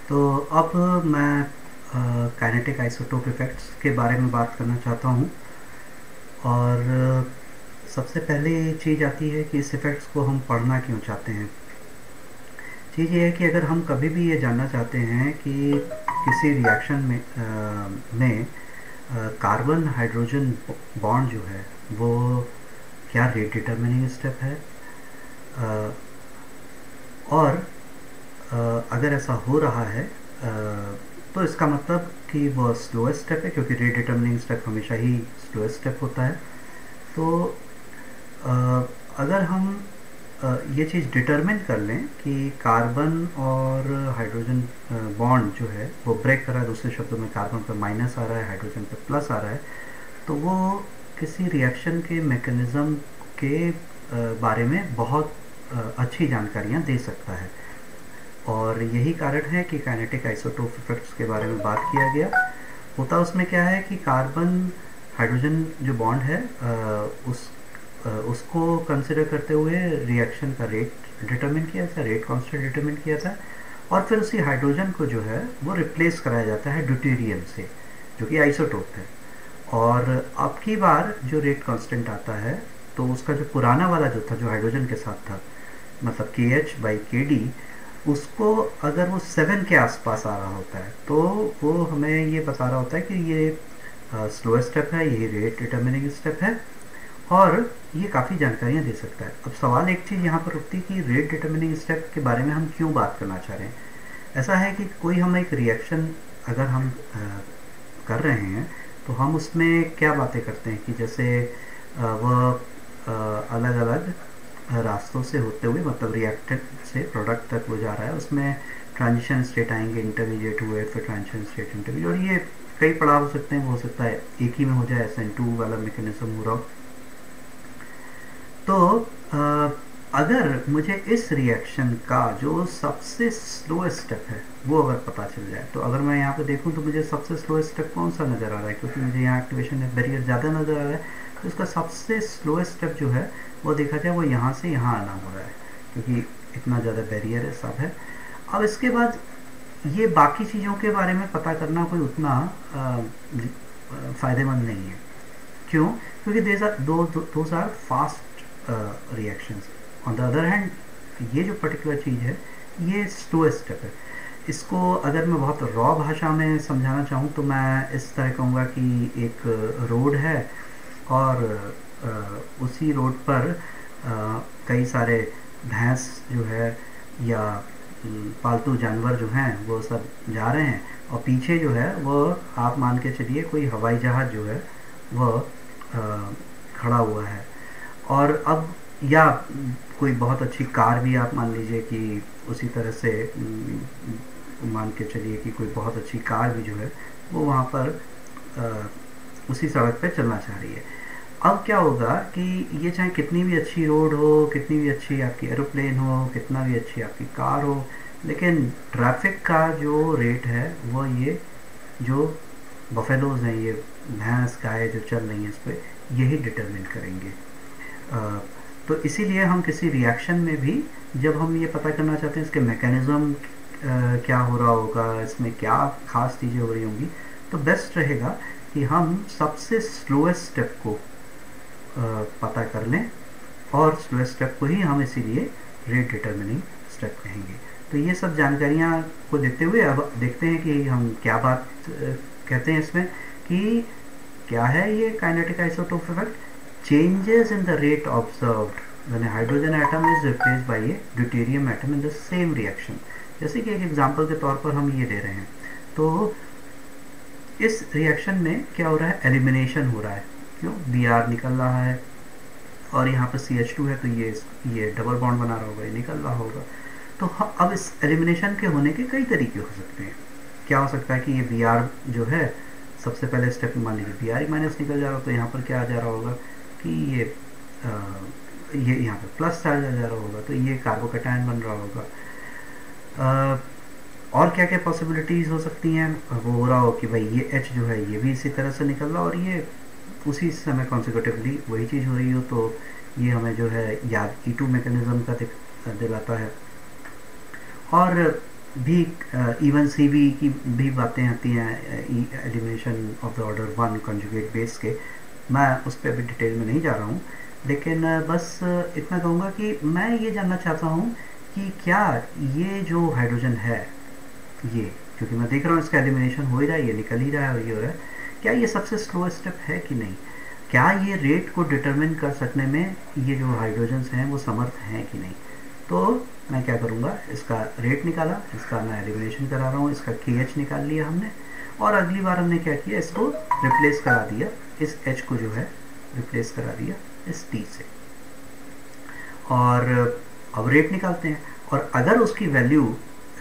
तो अब मैं काइनेटिक आइसोटोप इफ़ेक्ट्स के बारे में बात करना चाहता हूँ। और सबसे पहली चीज़ आती है कि इस इफ़ेक्ट्स को हम पढ़ना क्यों चाहते हैं। चीज़ ये है कि अगर हम कभी भी ये जानना चाहते हैं कि किसी रिएक्शन में कार्बन हाइड्रोजन बॉन्ड जो है वो क्या रेट डिटर्मिनिंग स्टेप है, अ, और अगर ऐसा हो रहा है तो इसका मतलब कि वो स्लोएस्ट स्टेप है, क्योंकि रेट डिटर्मिनिंग स्टेप हमेशा ही स्लोएस्ट स्टेप होता है। तो अ, अगर हम ये चीज़ डिटरमिन कर लें कि कार्बन और हाइड्रोजन बॉन्ड जो है वो ब्रेक कर रहा है, दूसरे शब्दों में कार्बन पर माइनस आ रहा है, हाइड्रोजन पर प्लस आ रहा है, तो वो किसी रिएक्शन के मैकेनिज़्म के बारे में बहुत अच्छी जानकारियाँ दे सकता है। और यही कारण है कि काइनेटिक आइसोटोप इफेक्ट्स के बारे में बात किया गया। होता उसमें क्या है कि कार्बन हाइड्रोजन जो बॉन्ड है उसको कंसिडर करते हुए रिएक्शन का रेट डिटरमिन किया था, रेट कांस्टेंट डिटरमिन किया था, और फिर उसी हाइड्रोजन को जो है वो रिप्लेस कराया जाता है ड्यूटेरियम से, जो कि आइसोटोप है। और अब की बार जो रेट कांस्टेंट आता है तो उसका जो पुराना वाला जो था, जो हाइड्रोजन के साथ था, मतलब KH/KD, उसको अगर वो 7 के आसपास आ रहा होता है तो वो हमें ये बता रहा होता है कि ये स्लो स्टेप है, ये रेट डिटर्मिनिंग स्टेप है, और ये काफ़ी जानकारियाँ दे सकता है। अब सवाल एक चीज़ यहाँ पर उठती है कि रेट डिटर्मिनिंग स्टेप के बारे में हम क्यों बात करना चाह रहे हैं। ऐसा है कि कोई हम एक रिएक्शन अगर हम कर रहे हैं तो हम उसमें क्या बातें करते हैं कि जैसे वह अलग अलग रास्तों से होते हुए, मतलब रिएक्टेंट से प्रोडक्ट तक वो जा रहा है, उसमें ट्रांजिशन स्टेट आएंगे, इंटरमीडिएट हुए, फिर ट्रांजिशन स्टेट, इंटरमीडिएट, और ये कई पड़ाव हो सकते हैं। हो सकता है एक ही में हो जाए, SN2 वाला मैकेनिज्म हो रहा हो। तो अगर मुझे इस रिएक्शन का जो सबसे स्लो स्टेप है वो अगर पता चल जाए, तो अगर मैं यहाँ पे देखूँ तो मुझे सबसे स्लो स्टेप कौन सा नज़र आ रहा है, क्योंकि मुझे यहाँ एक्टिवेशन बैरियर ज़्यादा नज़र आ रहा है, तो इसका सबसे स्लो स्टेप जो है वो देखा जाए वो यहाँ से यहाँ आना हो रहा है, क्योंकि इतना ज़्यादा बैरियर है, सब है। अब इसके बाद ये बाकी चीज़ों के बारे में पता करना कोई उतना फ़ायदेमंद नहीं है। क्यों? क्योंकि those are fast reactions. On the other hand ये जो पर्टिकुलर चीज़ है ये स्लो स्टेप है। इसको अगर मैं बहुत रॉ भाषा में समझाना चाहूँ तो मैं इस तरह कहूँगा कि एक रोड है, और उसी रोड पर कई सारे भैंस जो है या पालतू जानवर जो हैं वो सब जा रहे हैं, और पीछे जो है वो आप मान के चलिए कोई हवाई जहाज़ जो है वह खड़ा हुआ है। और अब या कोई बहुत अच्छी कार भी आप मान लीजिए कि उसी तरह से मान के चलिए कि कोई बहुत अच्छी कार भी जो है वो वहाँ पर उसी सड़क पे चलना चाह रही है। अब क्या होगा कि ये चाहे कितनी भी अच्छी रोड हो, कितनी भी अच्छी आपकी एरोप्लेन हो, कितना भी अच्छी आपकी कार हो, लेकिन ट्रैफिक का जो रेट है वो ये जो बफेलोज हैं, ये भैंस गाय जो चल रही हैं इस पर, यही डिटरमिन करेंगे। तो इसीलिए हम किसी रिएक्शन में भी जब हम ये पता करना चाहते हैं इसके मैकेनिज़्म क्या हो रहा होगा, इसमें क्या ख़ास चीज़ें हो रही होंगी, तो बेस्ट रहेगा कि हम सबसे स्लोएस्ट स्टेप को पता कर लें, और स्लोएस्ट स्टेप को ही हम इसीलिए रेट डिटर्मिनिंग स्टेप कहेंगे। तो ये सब जानकारियाँ को देखते हुए अब देखते हैं कि हम क्या बात कहते हैं इसमें, कि क्या है ये kinetic isotope effect. Changes in the rate observed when a hydrogen atom is replaced by a deuterium atom in the same reaction। जैसे कि एक एग्जांपल के तौर पर हम ये दे रहे हैं, तो इस रिएक्शन में क्या हो रहा है, एलिमिनेशन हो रहा है। क्यों? Br निकल रहा है, और यहाँ पर CH2 है, तो ये डबल बॉन्ड बना रहा होगा, ये निकल रहा होगा। तो अब इस एलिमिनेशन के होने के कई तरीके हो सकते हैं। क्या हो सकता है कि ये Br जो है सबसे पहले स्टेप में मान लीजिए Br माइनस निकल जा रहा हो, तो यहाँ पर क्या आ जा रहा होगा कि ये यहाँ पर प्लस चार्ज आ जा रहा होगा, तो ये कार्बोकैटायन बन रहा होगा। और क्या क्या पॉसिबिलिटीज़ हो सकती हैं, वो हो रहा हो कि भाई ये H जो है ये भी इसी तरह से निकल रहा, और ये उसी समय कॉन्सिक्यूटिवली वही चीज़ हो रही हो, तो ये हमें जो है याद E2 मैकेनिज़्म का दिलाता है। और भी इवन सी बी की भी बातें आती हैं, elimination of the order 1 conjugate base के। मैं उस पर अभी डिटेल में नहीं जा रहा हूँ, लेकिन बस इतना कहूँगा कि मैं ये जानना चाहता हूँ कि क्या ये जो हाइड्रोजन है, ये क्योंकि मैं देख रहा हूँ इसका एलिमिनेशन हो ही रहा है, ये निकल ही रहा है और ये हो रहा है, क्या ये सबसे स्लो स्टेप है कि नहीं? क्या ये रेट को डिटरमिन कर सकने में ये जो हाइड्रोजन्स हैं वो समर्थ हैं कि नहीं? तो मैं क्या करूँगा, इसका रेट निकाला, इसका मैं एलिमिनेशन करा रहा हूँ, इसका KH निकाल लिया हमने, और अगली बार हमने क्या किया, इसको रिप्लेस करा दिया, इस H को जो है रिप्लेस करा दिया इस T से। और अब रेट निकालते हैं, और अगर उसकी वैल्यू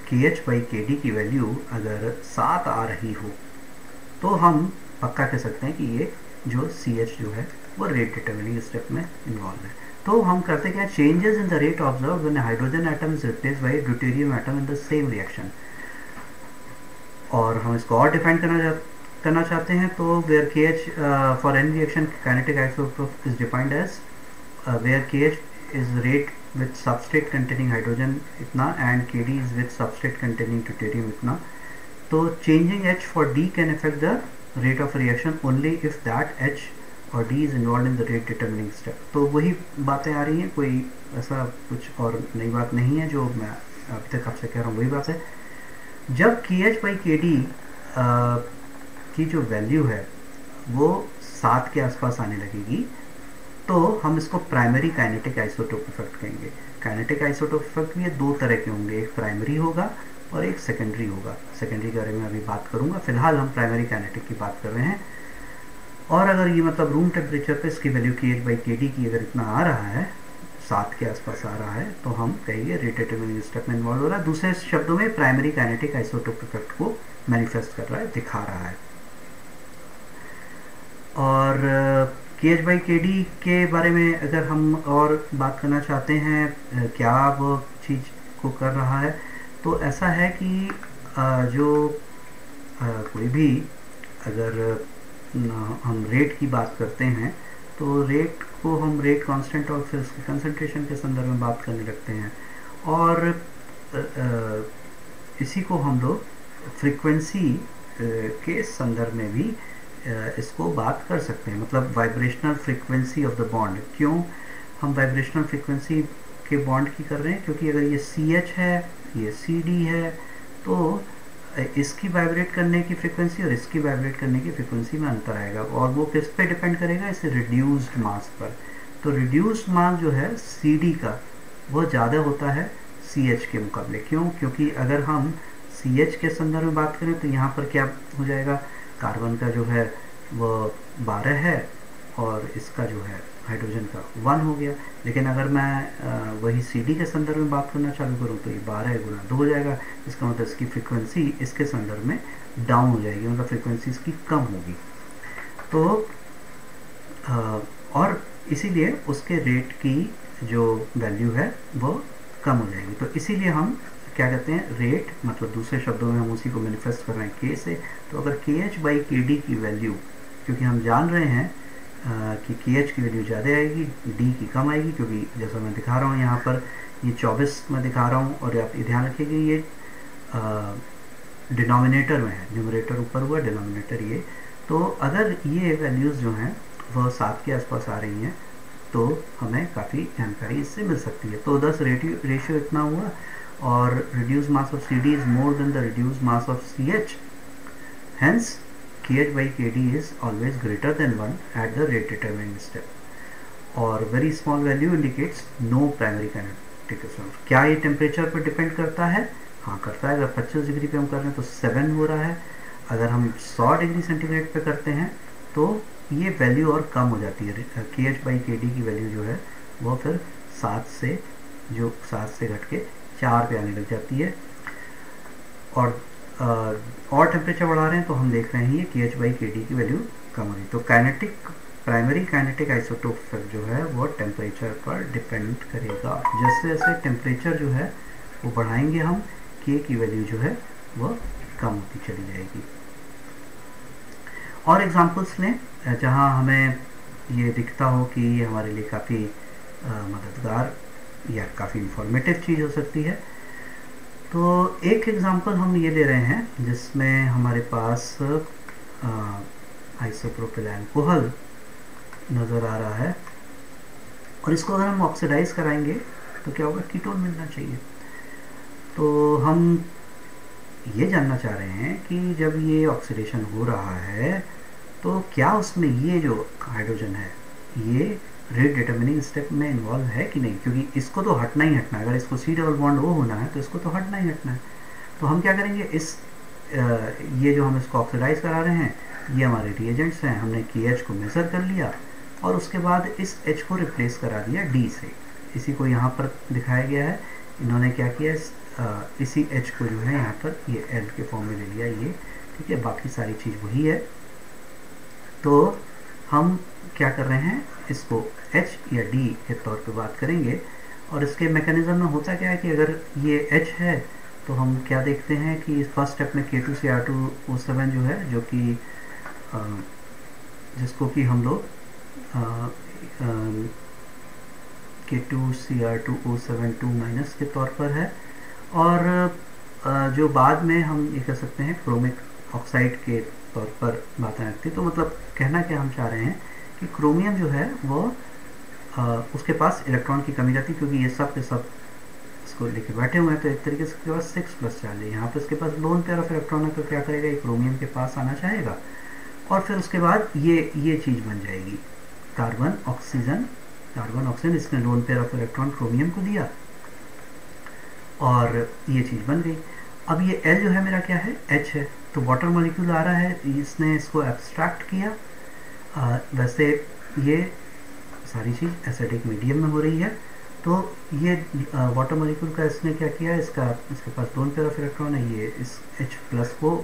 KH/KD की वैल्यू अगर 7 आ रही हो तो हम पक्का कह सकते हैं कि ये जो CH जो है वो रेट डिटरमिनिंग स्टेप में इन्वॉल्व है। तो हम करते क्या, changes in the rate observe when hydrogen atom is replaced by deuterium atom in the same reaction. और हम इसको और डिफाइन करना चाहते हैं, तो where KH for any reaction kinetic isotope is defined as where KH is rate with substrate containing hydrogen इतना and KD is with substrate containing deuterium इतना। तो changing H for D can affect the rate of reaction only if that H और D is involved in the rate determining step। तो वही बातें आ रही हैं, कोई ऐसा कुछ और नई बात नहीं है, जो मैं अभी तक आपसे कह रहा हूँ वही बात है। जब KH/KD की जो वैल्यू है वो 7 के आसपास आने लगेगी तो हम इसको प्राइमरी काइनेटिक आइसोटोप इफेक्ट कहेंगे। काइनेटिक आइसोटोप इफेक्ट भी दो तरह के होंगे, एक प्राइमरी होगा और एक सेकेंडरी होगा। सेकेंडरी के बारे में अभी बात करूंगा, फिलहाल हम प्राइमरी काइनेटिक की बात कर रहे हैं। और अगर ये मतलब रूम टेम्परेचर पे इसकी वैल्यू KH/KD की अगर इतना आ रहा है, 7 के आसपास आ रहा है, तो हम कहेंगे रेट डिटरमिनिंग स्टेप में इन्वॉल्व हो रहा है। दूसरे शब्दों में प्राइमरी काइनेटिक आइसोटोप इफेक्ट को मैनिफेस्ट कर रहा है, दिखा रहा है। और KH/KD के बारे में अगर हम और बात करना चाहते हैं, क्या वो चीज़ को कर रहा है, तो ऐसा है कि जो कोई भी अगर हम रेट की बात करते हैं तो रेट को हम रेट कांस्टेंट और फिर उसके कंसंट्रेशन के संदर्भ में बात करने लगते हैं, और इसी को हम लोग फ्रीक्वेंसी के संदर्भ में भी इसको बात कर सकते हैं, मतलब vibrational frequency of the bond. क्यों हम वाइब्रेशनल फ्रीक्वेंसी के बॉन्ड की कर रहे हैं? क्योंकि अगर ये CH है, ये CD है, तो इसकी वाइब्रेट करने की फ्रीक्वेंसी और इसकी वाइब्रेट करने की फ्रीक्वेंसी में अंतर आएगा, और वो किस पे डिपेंड करेगा? इस रिड्यूस्ड मास पर। तो रिड्यूस्ड मास जो है CD का वो ज़्यादा होता है CH के मुकाबले। क्यों? क्योंकि अगर हम CH के संदर्भ में बात करें तो यहाँ पर क्या हो जाएगा, कार्बन का जो है वो 12 है और इसका जो है हाइड्रोजन का 1 हो गया। लेकिन अगर मैं वही CD के संदर्भ में बात करना चालू करूँ तो ये 12 गुना 2 हो जाएगा। इसका मतलब इसकी फ्रीक्वेंसी इसके संदर्भ में डाउन हो जाएगी, मतलब फ्रीक्वेंसी इसकी कम होगी। तो और इसीलिए उसके रेट की जो वैल्यू है वो कम हो जाएगी। तो इसीलिए हम क्या कहते हैं, रेट, मतलब दूसरे शब्दों में हम उसी को मैनिफेस्ट कर रहे हैं K से। तो अगर KH/KD की वैल्यू, क्योंकि हम जान रहे हैं कि KH की वैल्यू ज़्यादा आएगी, D की कम आएगी, क्योंकि जैसा मैं दिखा रहा हूँ यहाँ पर ये 24 में दिखा रहा हूँ, और आप ध्यान रखिएगा ये डिनोमिनेटर में है, न्यूमरेटर ऊपर हुआ, डिनोमिनेटर ये। तो अगर ये वैल्यूज़ जो हैं वह 7 के आसपास आ रही हैं तो हमें काफ़ी जानकारी इससे मिल सकती है। तो 10 रेशियो इतना हुआ, और reduced mass of CD is more than the reduced mass of CH. Hence, KH/KD is always greater than 1 at the rate determining step. और very small value indicates no primary kinetic response. क्या ये temperature पर depend करता है? हाँ करता है। अगर 25 डिग्री पे हम कर रहे हैं तो 7 हो रहा है, अगर हम 100 डिग्री सेंटीग्रेड पे करते हैं तो ये वैल्यू और कम हो जाती है। KH/KD की वैल्यू जो है वो फिर 7 से घट के 4 पे आने लग जाती है। और टेम्परेचर बढ़ा रहे हैं तो हम देख रहे हैं ये KH/KD की वैल्यू कम हो रही है। तो प्राइमरी काइनेटिक आइसोटोप इफेक्ट जो है वो टेम्परेचर पर डिपेंड करेगा। जैसे जैसे टेम्परेचर जो है वो बढ़ाएंगे हम, K की वैल्यू जो है वो कम होती चली जाएगी। और एग्जांपल्स लें जहां हमें ये दिखता हो कि ये हमारे लिए काफ़ी मददगार या काफ़ी इंफॉर्मेटिव चीज़ हो सकती है। तो एक एग्जांपल हम ये ले रहे हैं जिसमें हमारे पास आइसोप्रोपिल अल्कोहल नज़र आ रहा है, और इसको अगर हम ऑक्सीडाइज कराएंगे तो क्या होगा, कीटोन मिलना चाहिए। तो हम ये जानना चाह रहे हैं कि जब ये ऑक्सीडेशन हो रहा है तो क्या उसमें ये जो हाइड्रोजन है ये रेट डिटर्मिनिंग स्टेप में इन्वॉल्व है कि नहीं, क्योंकि इसको तो हटना ही हटना है। अगर इसको सी डबल बॉन्ड ओ होना है तो इसको तो हटना ही हटना है। तो हम क्या करेंगे, ये जो हम इसको ऑक्सीडाइज करा रहे हैं ये हमारे रिएजेंट्स हैं, हमने KH को मेज़र कर लिया और उसके बाद इस H को रिप्लेस करा दिया D से। इसी को यहाँ पर दिखाया गया है, इन्होंने क्या किया, इसी H को जो है यहाँ पर ये L के फॉर्म में ले लिया ये, ठीक है। बाकी सारी चीज़ वही है। तो हम क्या कर रहे हैं, इसको H या D के तौर पे बात करेंगे। और इसके मैकेनिज्म में होता क्या है कि अगर ये H है तो हम क्या देखते हैं कि फर्स्ट स्टेप में K2Cr2O7 जो है, जो कि जिसको कि हम लोग K2Cr2O7 2- के तौर पर है, और जो बाद में हम ये कह सकते हैं क्रोमिक ऑक्साइड के तौर पर बातें रखती है। तो मतलब कहना क्या हम चाह रहे हैं कि क्रोमियम जो है वो उसके पास इलेक्ट्रॉन की कमी रहती है, क्योंकि ये सब के सब इसको लेके बैठे हुए हैं। तो एक तरीके से इसके पास 6+ चार्ज है, यहाँ पे इसके पास लोन पेयर ऑफ इलेक्ट्रॉन है, तो क्या करेगा, ये क्रोमियम के पास आना चाहेगा और फिर उसके बाद ये चीज़ बन जाएगी कार्बन ऑक्सीजन। इसने lone pair of electron chromium को दिया और ये चीज़ बन गई। अब ये L जो है मेरा क्या है, H है, तो वाटर मॉलिक्यूल आ रहा है, इसने इसको एब्स्ट्रैक्ट किया। वैसे ये सारी चीज़ एसिडिक मीडियम में हो रही है, तो ये वाटर मॉलिक्यूल का इसने क्या किया, इसके पास लोन पेयर ऑफ इलेक्ट्रॉन है, ये इस H+ को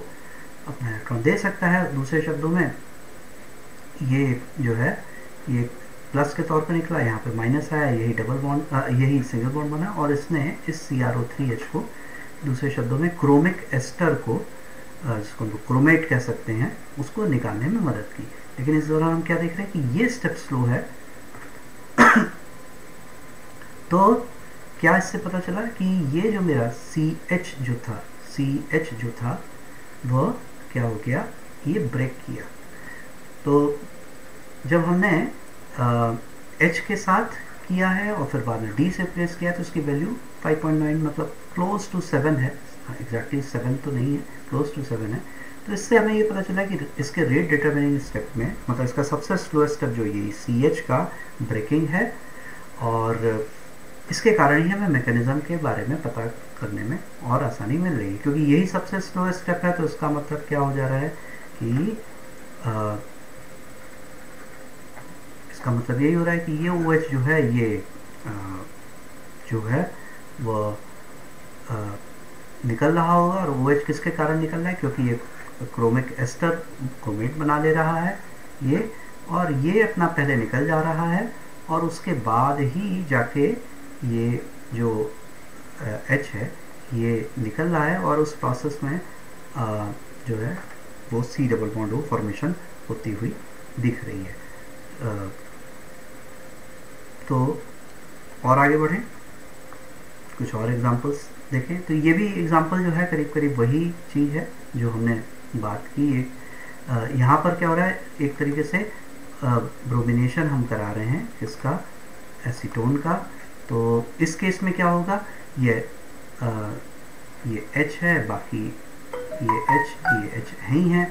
अपना इलेक्ट्रॉन दे सकता है। दूसरे शब्दों में ये जो है ये प्लस के तौर पर निकला, यहाँ पे माइनस आया, यही डबल बॉन्ड यही सिंगल बॉन्ड बना, और इसने इस CrO3H को, दूसरे शब्दों में क्रोमिक एस्टर को, जिसको हम क्रोमेट कह सकते हैं, उसको निकालने में मदद की। लेकिन इस दौरान हम क्या देख रहे हैं कि ये स्टेप स्लो है। तो क्या इससे पता चला कि ये जो मेरा CH जो था वह क्या हो गया, ये ब्रेक किया। तो जब हमने H के साथ किया है और फिर बाद में D से प्लेस किया तो उसकी वैल्यू 5.9 मतलब क्लोज टू 7 है, एग्जैक्टली 7 तो नहीं है, क्लोज टू 7 है। तो इससे हमें ये पता चला कि इसके रेट डिटर्मिनिंग स्टेप में, मतलब इसका सबसे स्लोएस्ट स्टेप जो ये CH का ब्रेकिंग है, और इसके कारण ही हमें मैकेनिज्म के बारे में पता करने में और आसानी मिल रही है, क्योंकि यही सबसे स्लोएस्ट स्टेप है। तो इसका मतलब क्या हो जा रहा है कि इसका मतलब यही हो रहा है कि ये OH जो है, ये जो है वो निकल रहा होगा। और OH किसके कारण निकल रहा है, क्योंकि ये क्रोमिक एस्टर क्रोमेट बना ले रहा है ये, और ये अपना पहले निकल जा रहा है, और उसके बाद ही जाके ये जो H है ये निकल रहा है, और उस प्रोसेस में जो है वो C+O फॉर्मेशन होती हुई दिख रही है। तो और आगे बढ़ें, कुछ और एग्जांपल्स देखें। तो ये भी एग्जांपल जो है करीब करीब वही चीज़ है जो हमने बात की। यहाँ पर क्या हो रहा है, एक तरीके से ब्रोमिनेशन हम करा रहे हैं इसका, एसीटोन का। तो इस केस में क्या होगा, ये H है, बाकी ये H है ही है।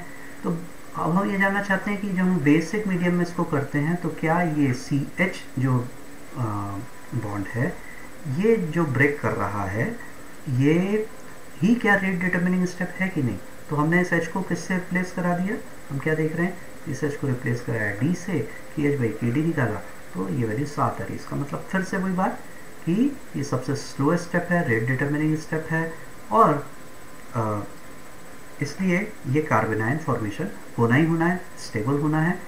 तो अब हम ये जानना चाहते हैं कि जब हम बेसिक मीडियम में इसको करते हैं तो क्या ये CH जो बॉन्ड है, ये जो ब्रेक कर रहा है, ये ही क्या रेट डिटर्मिनिंग स्टेप है कि नहीं। तो हमने इस H को किससे रिप्लेस करा दिया, हम क्या देख रहे हैं, इस H को रिप्लेस कराया D से, KH/KD निकाला, तो ये वैल्यू 7 आ रही है। इसका मतलब फिर से वही बात कि ये सबसे स्लोएस्ट स्टेप है, रेट डिटर्मिनिंग स्टेप है, और इसलिए ये कार्बेनाइन फॉर्मेशन होना ही होना है, स्टेबल होना है,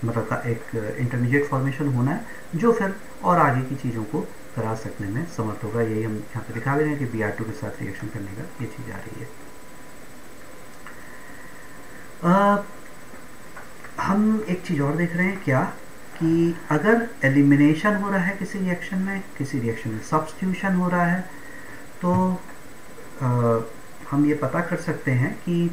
मतलब का एक इंटरमीडिएट फॉर्मेशन होना है, जो फिर और आगे की चीज़ों को करा सकने में समर्थ होगा। यही हम यहाँ पे दिखा रहे हैं कि Br2 के साथ रिएक्शन करने का ये चीज़ आ रही है। हम एक चीज़ और देख रहे हैं क्या, कि अगर एलिमिनेशन हो रहा है किसी रिएक्शन में सब्स्टिट्यूशन हो रहा है, तो हम ये पता कर सकते हैं कि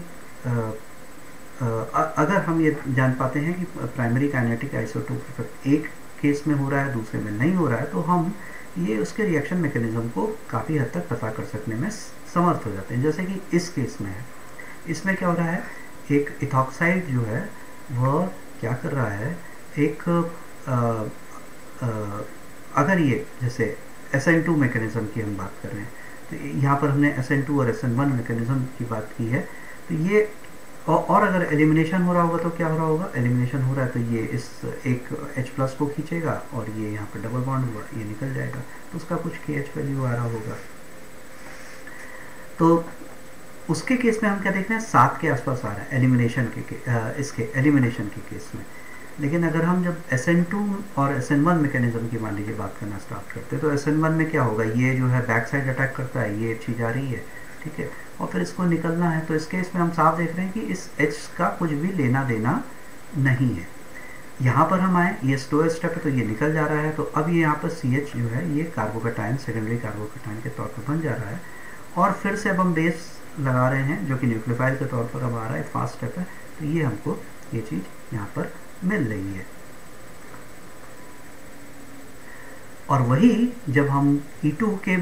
अगर हम ये जान पाते हैं कि प्राइमरी काइनेटिक आइसोटोप इफेक्ट एक केस में हो रहा है, दूसरे में नहीं हो रहा है, तो हम ये उसके रिएक्शन मैकेनिज्म को काफ़ी हद तक पता कर सकने में समर्थ हो जाते हैं। जैसे कि इस केस में है, इसमें क्या हो रहा है, एक इथॉक्साइड जो है वह क्या कर रहा है, एक अगर ये जैसे SN2 मैकेनिज्म की हम बात कर रहे हैं, तो यहाँ पर हमने SN2 और SN1 मैकेनिज्म की बात की है, तो ये और अगर एलिमिनेशन हो रहा होगा तो क्या हो रहा होगा, एलिमिनेशन हो रहा है तो ये इस एक H+ को खींचेगा और ये यहाँ पर डबल बॉन्ड हुआ, ये निकल जाएगा, तो उसका कुछ KH वैल्यू आ रहा होगा। तो उसके केस में हम क्या देख रहे हैं, 7 के आसपास आ रहा है एलिमिनेशन इसके एलिमिनेशन के केस में। लेकिन अगर हम जब SN2 और SN1 मैकेनिज्म की मान लीजिए बात करना स्टार्ट करते हैं, तो SN1 में क्या होगा, ये जो है बैक साइड अटैक करता है, ये चीज़ आ रही है, ठीक है, और फिर इसको निकलना है, तो इस केस में हम साफ देख रहे हैं कि इस H का कुछ भी लेना देना नहीं है। यहाँ पर हम आए, ये स्लो स्टेप है तो ये निकल जा रहा है, तो अब ये यहाँ पर CH जो है ये कार्बोकैटायन, सेकेंडरी कार्बोकैटायन के तौर पर बन जा रहा है, और फिर से अब हम बेस लगा रहे हैं जो कि न्यूक्लियोफाइल के तौर पर अब आ रहा है, फास्ट स्टेप है, तो ये हमको ये चीज़ यहाँ पर मिल रही है। और वही जब हम E2 के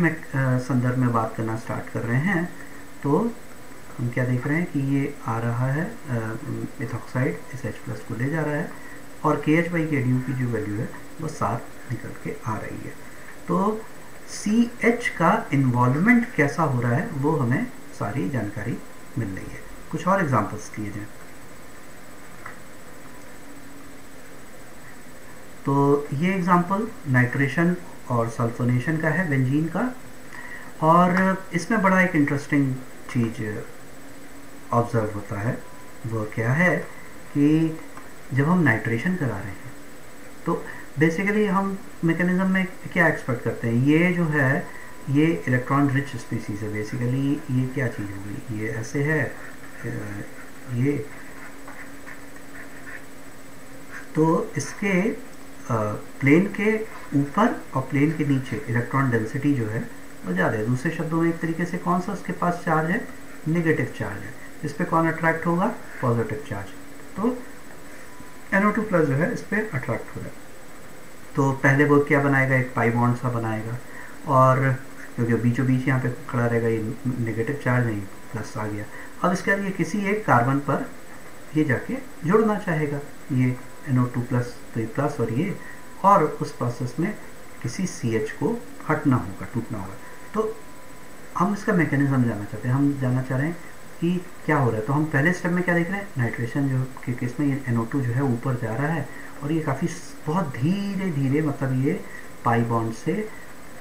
संदर्भ में बात करना स्टार्ट कर रहे हैं, तो हम क्या देख रहे हैं कि ये आ रहा है इथॉक्साइड इस H+ को ले जा रहा है, और KH/KDU की जो वैल्यू है वो 7 निकल के आ रही है। तो CH का इन्वॉल्वमेंट कैसा हो रहा है वो हमें सारी जानकारी मिल रही है। कुछ और एग्जांपल्स दिए जाएं तो ये एग्जांपल नाइट्रेशन और सल्फोनेशन का है बेंजीन का, और इसमें बड़ा एक इंटरेस्टिंग चीज़ ऑब्जर्व होता है। वो क्या है कि जब हम नाइट्रेशन करा रहे हैं तो बेसिकली हम मैकेनिज्म में क्या एक्सपेक्ट करते हैं, ये जो है ये इलेक्ट्रॉन रिच स्पीसीज है, बेसिकली ये क्या चीज़ होगी, ये ऐसे है, ये तो इसके प्लेन के ऊपर और प्लेन के नीचे इलेक्ट्रॉन डेंसिटी जो है वो ज़्यादा है। दूसरे शब्दों में एक तरीके से कौन सा उसके पास चार्ज है, नेगेटिव चार्ज है, इस पर कौन अट्रैक्ट होगा, पॉजिटिव चार्ज, तो NO2+ जो है इस पर अट्रैक्ट हो रहा है। तो पहले वो क्या बनाएगा, एक पाई बॉन्ड सा बनाएगा, और क्योंकि बीचों बीच यहाँ पे खड़ा रहेगा, ये नेगेटिव चार्ज नहीं प्लस आ गया। अब इसके बाद ये किसी एक कार्बन पर ये जाके जुड़ना चाहेगा, ये NO2+, तो ये प्लस और ये, और उस प्रोसेस में किसी CH को हटना होगा, टूटना होगा। तो हम इसका मैकेनिज्म जानना चाहते हैं, हम जानना चाह रहे हैं कि क्या हो रहा है। तो हम पहले स्टेप में क्या देख रहे हैं, नाइट्रेशन जो के केस में ये NO2 जो है ऊपर जा रहा है, और ये काफ़ी बहुत धीरे धीरे, मतलब ये पाई बॉन्ड से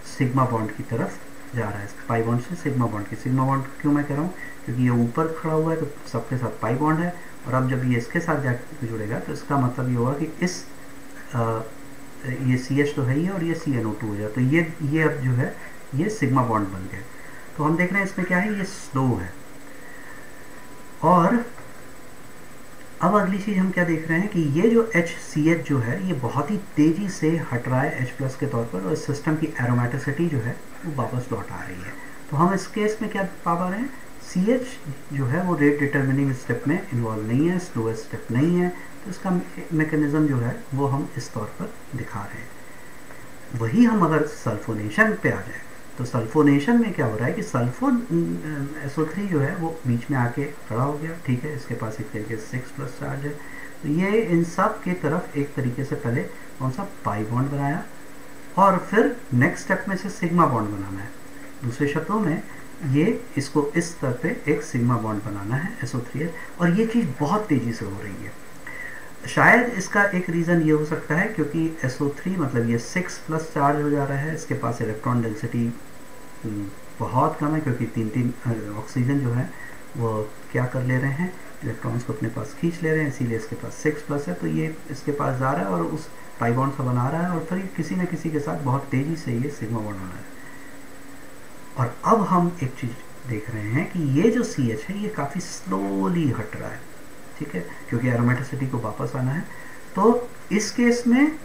सिग्मा बॉन्ड की तरफ जा रहा है। पाई बॉन्ड से सिग्मा बॉन्ड की, सिग्मा बॉन्ड क्यों मैं कह रहा हूँ, क्योंकि ये ऊपर खड़ा हुआ है तो सबके साथ पाई बॉन्ड है, और अब जब ये इसके साथ जाकर जुड़ेगा तो इसका मतलब ये होगा कि इस ये CH तो है ही, और ये CNO2 हो जाए, तो ये अब जो है ये सिग्मा बॉन्ड बन गया। तो हम देख रहे हैं इसमें क्या है, ये स्लो है। और अब अगली चीज़ हम क्या देख रहे हैं कि ये जो HCH जो है ये बहुत ही तेज़ी से हट रहा है H+ के तौर पर, और इस सिस्टम की एरोमेटिसिटी जो है वो वापस लौट आ रही है। तो हम इस केस में क्या पा रहे हैं, CH जो है वो रेट डिटर्मिनिंग स्टेप में इन्वॉल्व नहीं है, स्लोएस्ट स्टेप नहीं है, तो इसका मैकेनिज्म जो है वो हम इस तौर पर दिखा रहे हैं। वही हम अगर सल्फोनेशन पे आ जाए, तो सल्फोनेशन में क्या हो रहा है कि SO3 जो है वो बीच में आके खड़ा हो गया, ठीक है, इसके पास एक तरीके से 6+ चार्ज है, तो ये इन सब के तरफ एक तरीके से पहले कौन सा पाई बॉन्ड बनाया, और फिर नेक्स्ट स्टेप में से सिग्मा बॉन्ड बनाना है। दूसरे शब्दों में ये इसको इस तरह पे एक सिग्मा बॉन्ड बनाना है SO3H, और ये चीज़ बहुत तेज़ी से हो रही है। शायद इसका एक रीज़न ये हो सकता है क्योंकि SO3 मतलब ये 6+ चार्ज हो जा रहा है, इसके पास इलेक्ट्रॉन डेंसिटी बहुत कम है, क्योंकि 3 ऑक्सीजन जो है वो क्या कर ले रहे हैं, इलेक्ट्रॉन्स को अपने पास खींच ले रहे हैं, इसीलिए इसके पास 6+ है, तो ये इसके पास जा रहा है और उस पाई बॉन्ड सा बना रहा है, और फिर किसी न किसी के साथ बहुत तेज़ी से ये सिग्मा बॉन्ड बना है। और अब हम एक चीज़ देख रहे हैं कि ये जो CH है ये काफ़ी स्लोली हट रहा है, ठीक है, क्योंकि एरोमेटिसिटी को वापस आना है। तो इस केस में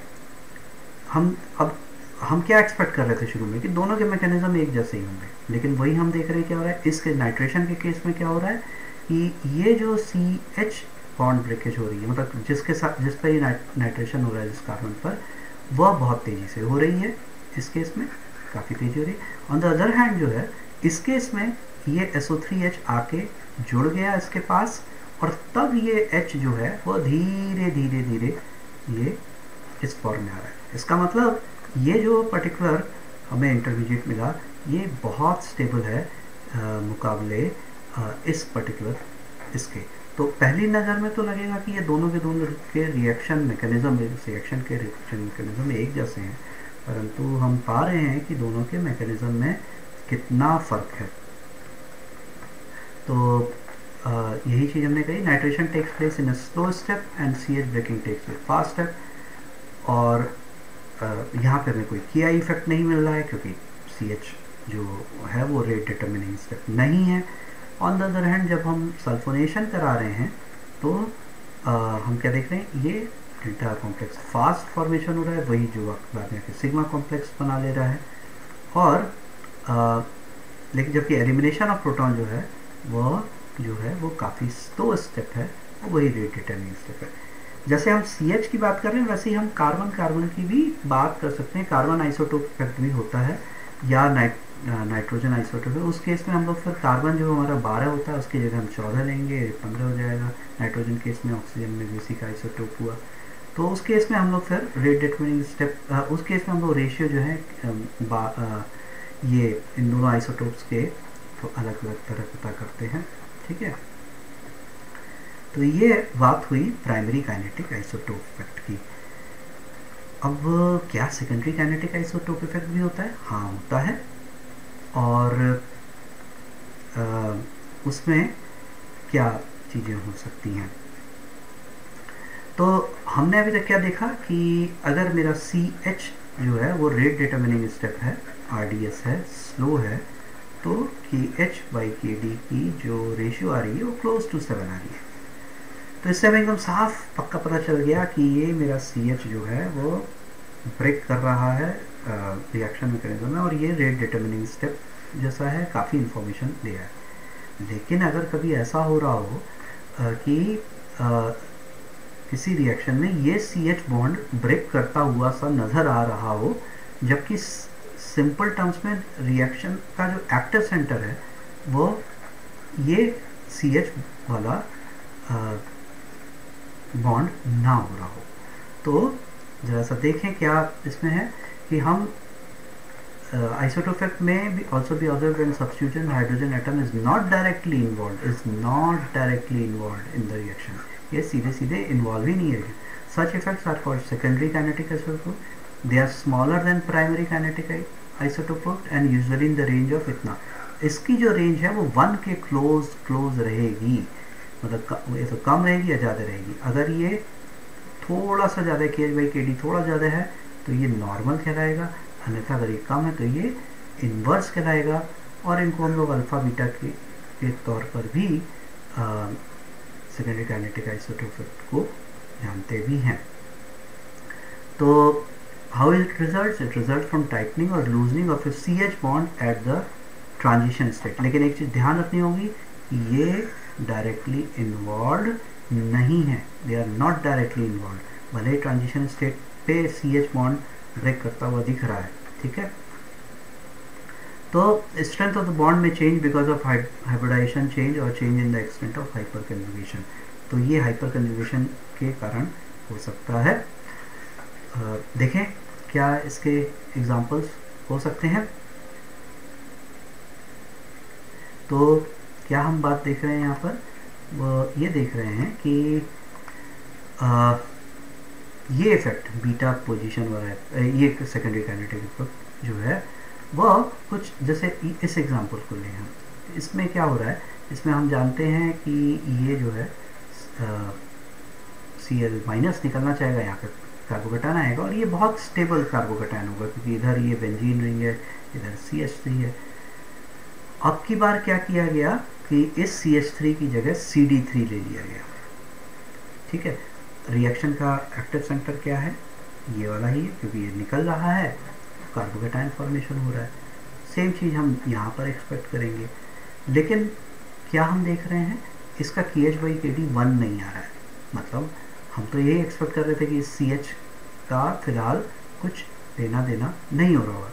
हम अब हम क्या एक्सपेक्ट कर रहे थे शुरू में कि दोनों के मैकेनिज्म एक जैसे ही होंगे, लेकिन वही हम देख रहे हैं क्या हो रहा है इसके नाइट्रेशन के केस में। क्या हो रहा है कि ये जो CH बॉन्ड ब्रेकेज हो रही है, मतलब जिसके साथ जिस पर ये नाइट्रेशन हो रहा है जिस कार्बन पर, वह बहुत तेज़ी से हो रही है। इस केस में काफ़ी तेज़ी हो रही है। ऑन द अदर हैंड जो है इस केस में ये SO3H आके जुड़ गया इसके पास, और तब ये H जो है वो धीरे धीरे धीरे ये इस फॉर्म में आ रहा है। इसका मतलब ये जो पर्टिकुलर हमें इंटरमीडिएट मिला ये बहुत स्टेबल है मुकाबले इस पर्टिकुलर इसके। तो पहली नज़र में तो लगेगा कि ये दोनों के रिएक्शन मैकेनिज्म एक जैसे हैं, परंतु हम पा रहे हैं कि दोनों के मैकेनिज्म में कितना फ़र्क है। तो यही चीज़ हमने कही, nitration takes place in a slow step and CH breaking takes place fast step. और यहाँ पे हमें कोई किया इफेक्ट नहीं मिल रहा है क्योंकि CH जो है वो रेट डिटर्मिनिंग स्टेप नहीं है। ऑन द अदर हैंड जब हम सल्फोनेशन करा रहे हैं तो हम क्या देख रहे हैं, ये डेल्टा कॉम्प्लेक्स फास्ट फॉर्मेशन हो रहा है, वही जो बाद में सिग्मा कॉम्प्लेक्स बना ले रहा है। और लेकिन जबकि एलिमिनेशन ऑफ प्रोटॉन जो है वो काफ़ी स्लो स्टेप है, वही रेट डिटर्मिनिंग स्टेप है। जैसे हम CH की बात कर रहे हैं वैसे ही हम कार्बन की भी बात कर सकते हैं। कार्बन आइसोटोप इफेक्ट भी होता है, या नाइट्रोजन आइसोटोप है। उस केस में हम लोग फिर कार्बन जो हमारा 12 होता है उसकी जगह हम 14 लेंगे, 15 हो जाएगा। नाइट्रोजन केस में ऑक्सीजन में बेसिक का आइसोटोप हुआ, तो उस केस में हम लोग फिर रेट डिटर्मिनिंग स्टेप उस केस में हम लोग रेशियो जो है ये इन दोनों आइसोटोप्स के तो अलग अलग तरह पता करते हैं। ठीक है, तो ये बात हुई प्राइमरी काइनेटिक आइसोटोप इफेक्ट की। अब क्या सेकेंडरी काइनेटिक आइसोटोप इफेक्ट भी होता है? हाँ होता है। और उसमें क्या चीज़ें हो सकती हैं? तो हमने अभी तक क्या देखा कि अगर मेरा CH जो है वो रेट डिटर्मिनिंग स्टेप है, RDS है, स्लो है, तो KH/KD की जो रेशियो आ रही है वो क्लोज टू 7 आ रही है। तो इससे हमें एकदम साफ पक्का पता चल गया कि ये मेरा CH जो है वो ब्रेक कर रहा है रिएक्शन मैकेनिज्म में, और ये रेट डिटर्मिनिंग स्टेप जैसा है, काफ़ी इंफॉर्मेशन दे रहा है। लेकिन अगर कभी ऐसा हो रहा हो कि किसी रिएक्शन में ये CH बॉन्ड ब्रेक करता हुआ सा नज़र आ रहा हो, जबकि सिंपल टर्म्स में रिएक्शन का जो एक्टिव सेंटर है वो ये CH वाला बॉन्ड ना हो रहा हो, तो ज़रा सा देखें क्या इसमें है कि हम आइसोटोप इफेक्ट में भी also be observed when substitution hydrogen atom is not directly involved in the reaction। ये सीधे सीधे इन्वॉल्व ही नहीं है। Such effects are called secondary kinetic isotope। They are smaller than primary kinetic isotope and usually in the range of इतना। इसकी जो range है वो 1 के क्लोज रहेगी, मतलब ये तो कम रहेगी या ज़्यादा रहेगी। अगर ये थोड़ा सा ज़्यादा KH/KD थोड़ा ज़्यादा है तो ये नॉर्मल कहलाएगा, अन्यथा अगर ये कम है तो ये इन्वर्स कहलाएगा। और इनको हम लोग अल्फ़ा बीटा के तौर पर भी सेकेंडरी काइनेटिक आइसोटोप इफेक्ट को जानते भी हैं। तो how it result from tightening और loosening of a CH bond at the transition state. लेकिन एक चीज़ ध्यान रखनी होगी, ये डायरेक्टली इन्वॉल्व नहीं है, they are not directly involve. भले ट्रांजिशन स्टेट पे CH बॉन्ड ब्रेक करता हुआ दिख रहा है, ठीक है। तो स्ट्रेंथ ऑफ द बॉन्ड में change because of hybridisation change और change in the extent of hyperconjugation. तो ये हाइपर कंजुगेशन के कारण हो सकता है। देखें क्या इसके एग्जांपल्स हो सकते हैं। तो क्या हम बात देख रहे हैं यहाँ पर, वो ये देख रहे हैं कि ये इफेक्ट बीटा पोजीशन वाला है, ये सेकेंडरी काइनेटिक इफेक्ट जो है वह कुछ जैसे इस एग्जांपल को लें हम। इसमें क्या हो रहा है, इसमें हम जानते हैं कि ये जो है Cl- निकलना चाहेगा, यहाँ पे कार्बोकैटायन आएगा और ये बहुत स्टेबल कार्बोकैटायन होगा क्योंकि इधर ये बेंजीन रिंग है, इधर CH3 है। अब की बार क्या किया गया कि इस CH3 की जगह CD3 ले लिया गया, ठीक है। रिएक्शन का एक्टिव सेंटर क्या है, ये वाला ही है क्योंकि ये निकल रहा है, कार्बोकेटायन फॉर्मेशन हो रहा है। सेम चीज़ हम यहाँ पर एक्सपेक्ट करेंगे, लेकिन क्या हम देख रहे हैं, इसका KH/KD 1 नहीं आ रहा है। मतलब हम तो यही एक्सपेक्ट कर रहे थे कि इस CH का फिलहाल कुछ लेना देना नहीं हो रहा होगा।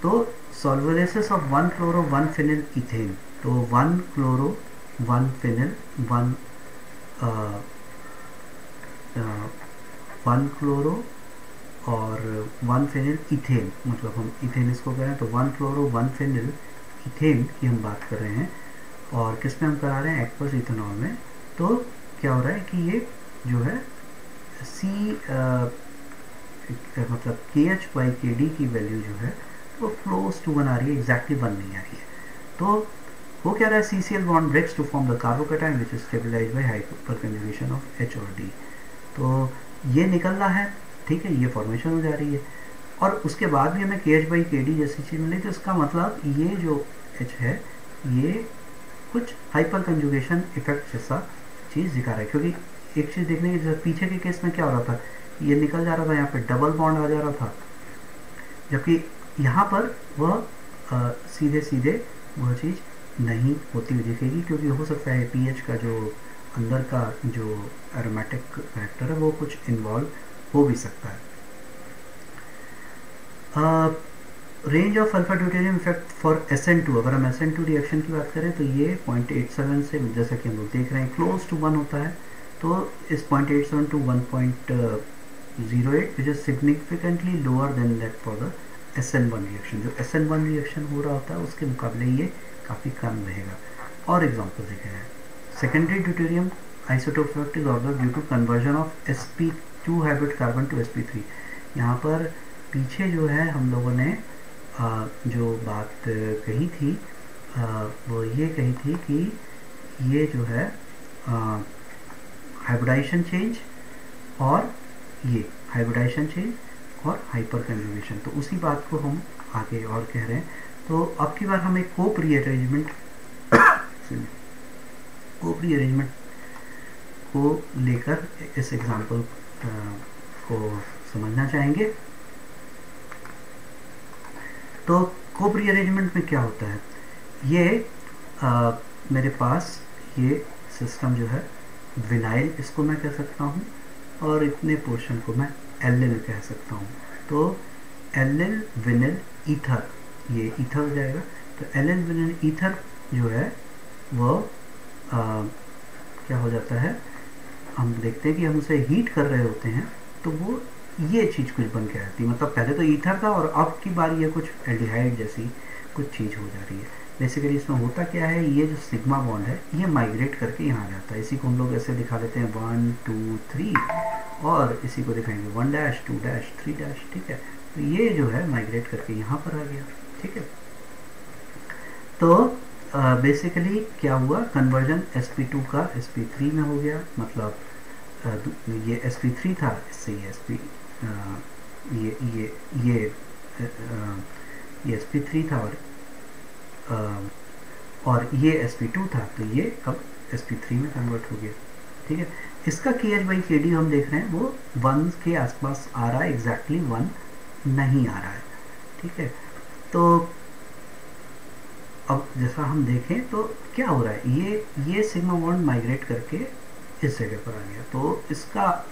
तो solvolysis of 1 chloro 1 phenyl ethane, तो 1 क्लोरो 1 फिनिल 1 क्लोरो और 1 फिनिल इथेन, मतलब हम इथेन इसको कह रहे हैं, तो 1 क्लोरो 1 फिनिल इथेन की हम बात कर रहे हैं। और किस में हम करा रहे हैं, एक्वस इथेनॉल में। तो क्या हो रहा है कि ये जो है मतलब KH/KD की वैल्यू जो है वो क्लोज टू 1 आ रही है, एग्जैक्टली 1 नहीं आ रही है। तो वो क्या रहा है, CCl bond breaks to form the carbocation which is stabilized by hyperconjugation of H और D। तो ये निकल रहा है, ठीक है, ये फॉर्मेशन हो जा रही है, और उसके बाद भी हमें KH/KD जैसी चीज़ मिली। तो इसका मतलब ये जो H है ये कुछ हाइपर कंजुगेशन इफेक्ट जैसा चीज़ दिखा रहा है। क्योंकि एक चीज़ देखने की, जैसे पीछे के केस में क्या हो रहा था, ये निकल जा रहा था, यहाँ पे डबल बॉन्ड आ जा रहा था, जबकि यहाँ पर वह सीधे सीधे वह चीज़ नहीं होती हुई दिखेगी, क्योंकि हो सकता है पीएच का जो अंदर का जो एरोमेटिक फैक्टर है वो कुछ इन्वॉल्व हो भी सकता है। Range of alpha deuterium effect for SN2, अगर हम SN2 रिएक्शन की बात करें तो ये 0.87 से, जैसा कि हम लोग देख रहे हैं, क्लोज टू 1 होता है। तो इस 0.87 to 1.08 which is significantly lower than that for the SN1 reaction. जो SN1 रिएक्शन हो रहा होता है उसके मुकाबले ये काफ़ी कम रहेगा। और एग्जाम्पल देखे हैं, secondary deuterium isotope effect is observe due to conversion of sp2 hybrid carbon to sp3। यहाँ पर पीछे जो है हम लोगों ने जो बात कही थी वो ये कही थी कि ये जो है हाइब्रिडाइजेशन चेंज और ये हाइब्रिडाइजेशन चेंज और हाइपर कंजुगेशन, तो उसी बात को हम आगे और कह रहे हैं। तो अब की बार हम एक कोप रीअरेंजमेंट को लेकर इस एग्जाम्पल को समझना चाहेंगे। तो कोप रीअरेंजमेंट में क्या होता है, ये मेरे पास ये सिस्टम जो है विनाइल, इसको मैं कह सकता हूँ, और इतने पोर्शन को मैं एलिल कह सकता हूँ। तो एलिल विनिल ईथर, ये ईथर हो जाएगा। तो एलिल विनिल ईथर जो है वो क्या हो जाता है, हम देखते हैं कि हम उसे हीट कर रहे होते हैं तो वो ये चीज़ कुछ बन के आती है। मतलब पहले तो ईथर था और अब की बार ये कुछ एल्डिहाइड जैसी कुछ चीज़ हो जा रही है। बेसिकली इसमें होता क्या है, ये जो सिग्मा बॉन्ड है ये माइग्रेट करके यहाँ आ जाता है। इसी को हम लोग ऐसे दिखा देते हैं 1 2 3, और इसी को दिखाएंगे 1 डैश 2 डैश 3 डैश, ठीक है। तो ये जो है माइग्रेट करके यहाँ पर आ गया, ठीक है। तो बेसिकली क्या हुआ, कन्वर्जन sp2 का sp3 में हो गया। मतलब ये sp3 था, इससे ये sp3 था और ये sp2 था, तो ये अब sp3 में कन्वर्ट हो गया, ठीक है। इसका KH/KD हम देख रहे हैं वो 1 के आसपास आ रहा है, एग्जैक्टली 1 नहीं आ रहा है, ठीक है। तो अब जैसा हम देखें तो क्या हो रहा है, ये सिग्मा बॉन्ड माइग्रेट करके इस जगह पर आ गया। तो इसका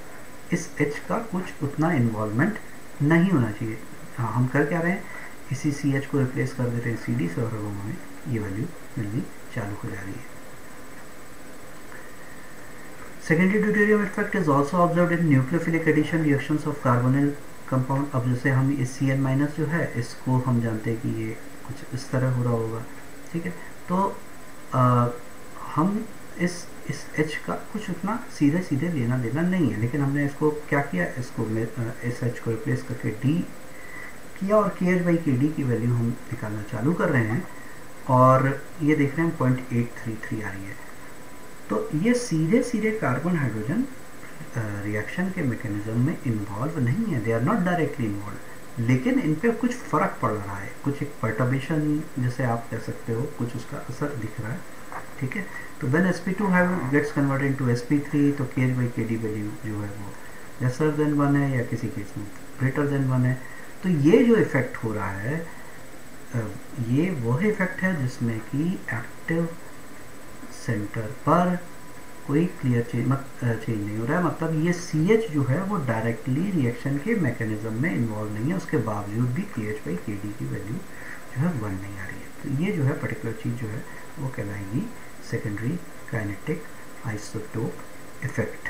इस H का कुछ उतना इन्वॉल्वमेंट नहीं होना चाहिए। हाँ, हम कर क्या रहे हैं, इसी CH को रिप्लेस कर देते हैं CD से, और हमें ये वैल्यू मिलनी चालू हो जा रही है। Secondary deuterium effect is also observed in nucleophilic addition reactions of carbonyl compound. अब जैसे हम इस Cn- जो है इसको हम जानते हैं कि ये कुछ इस तरह हो रहा होगा, ठीक है। तो हम इस H का कुछ उतना सीधे सीधे लेना देना नहीं है, लेकिन हमने इसको क्या किया, इसको इस H को रिप्लेस करके D किया और KH/KD की वैल्यू हम निकालना चालू कर रहे हैं, और ये देख रहे हैं 0.833 आ रही है। तो ये सीधे सीधे कार्बन हाइड्रोजन रिएक्शन के मैकेनिज्म में इन्वॉल्व नहीं है, they are not directly involve, लेकिन इन पर कुछ फ़र्क पड़ रहा है, कुछ एक पर्टर्बेशन जैसे आप कह सकते हो, कुछ उसका असर दिख रहा है, ठीक है। तो when sp2 gets converted into sp3 तो KH/KD वैल्यू जो है वो लेसर देन 1 है या किसी केस में ग्रेटर देन 1 है। तो ये जो इफेक्ट हो रहा है ये वह इफेक्ट है जिसमें कि एक्टिव सेंटर पर कोई क्लियर चेंज नहीं हो रहा है, मतलब ये CH जो है वो डायरेक्टली रिएक्शन के मैकेनिज्म में इन्वॉल्व नहीं है, उसके बावजूद भी KH/KD की वैल्यू जो है 1 नहीं आ रही है। तो ये जो है पर्टिकुलर चीज़ जो है वो कहलाएगी सेकेंडरी काइनेटिक आइसोटोप इफेक्ट।